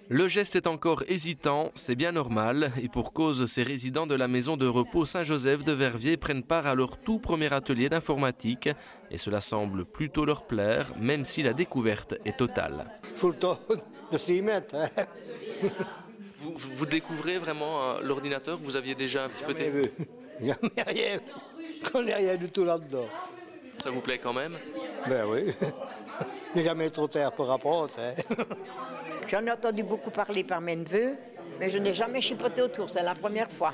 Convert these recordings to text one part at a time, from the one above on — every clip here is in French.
Le geste est encore hésitant, c'est bien normal, et pour cause, ces résidents de la maison de repos Saint-Joseph de Verviers prennent part à leur tout premier atelier d'informatique, et cela semble plutôt leur plaire, même si la découverte est totale. Il faut le temps de s'y mettre. Hein. Vous découvrez vraiment l'ordinateur, vous aviez déjà un petit peu... Jamais rien, on n'est rien du tout là-dedans. Ça vous plaît quand même? Ben oui, il n'est jamais trop tard pour apprendre. Hein. J'en ai entendu beaucoup parler par mes neveux, mais je n'ai jamais chipoté autour, c'est la première fois.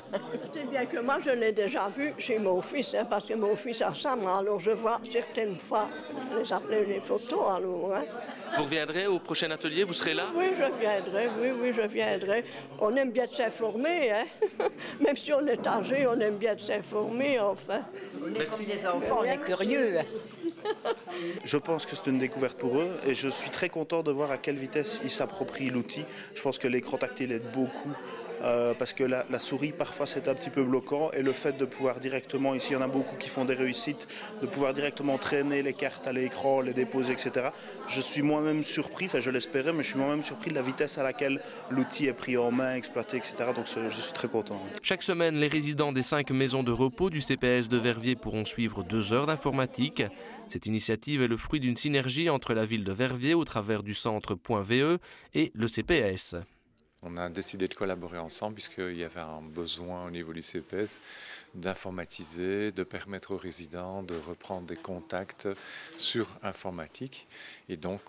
C'est bien que moi, je l'ai déjà vu chez mon fils, hein, parce que mon fils a ça, moi, alors je vois certaines fois les photos, alors. Hein. Vous reviendrez au prochain atelier, vous serez là? Oui, je viendrai, oui, je viendrai. On aime bien s'informer, hein. Même si on est âgé, on aime bien s'informer, enfin. On est comme des enfants, on est curieux. Je pense que c'est une découverte pour eux et je suis très content de voir à quelle vitesse ils s'approprient l'outil. Je pense que l'écran tactile aide beaucoup parce que la souris parfois c'est un petit peu bloquant et le fait de pouvoir directement, ici il y en a beaucoup qui font des réussites, de pouvoir directement traîner les cartes à l'écran, les déposer, etc. Je suis moi-même surpris, enfin je l'espérais, mais je suis moi-même surpris de la vitesse à laquelle l'outil est pris en main, exploité, etc. Donc je suis très content. Chaque semaine, les résidents des 5 maisons de repos du CPS de Verviers pourront suivre 2 heures d'informatique. Cette initiative est le fruit d'une synergie entre la ville de Verviers au travers du centre .ve et le CPS. On a décidé de collaborer ensemble puisqu'il y avait un besoin au niveau du CPS d'informatiser, de permettre aux résidents de reprendre des contacts sur informatique. Et donc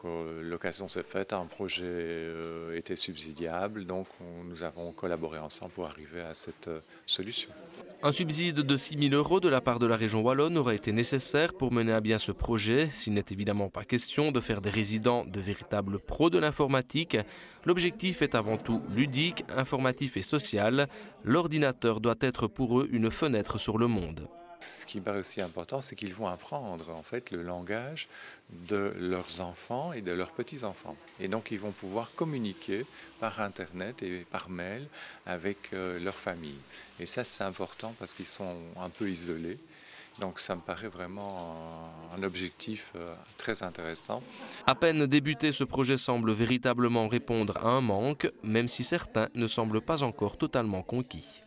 l'occasion s'est faite, un projet était subsidiable, donc nous avons collaboré ensemble pour arriver à cette solution. Un subside de 6 000 € de la part de la région wallonne aurait été nécessaire pour mener à bien ce projet, s'il n'est évidemment pas question de faire des résidents de véritables pros de l'informatique. L'objectif est avant tout ludique, informatif et social. L'ordinateur doit être pour eux une fenêtre sur le monde. Ce qui me paraît aussi important, c'est qu'ils vont apprendre en fait le langage de leurs enfants et de leurs petits-enfants. Et donc ils vont pouvoir communiquer par Internet et par mail avec leur famille. Et ça c'est important parce qu'ils sont un peu isolés. Donc ça me paraît vraiment un objectif très intéressant. À peine débuté, ce projet semble véritablement répondre à un manque, même si certains ne semblent pas encore totalement conquis.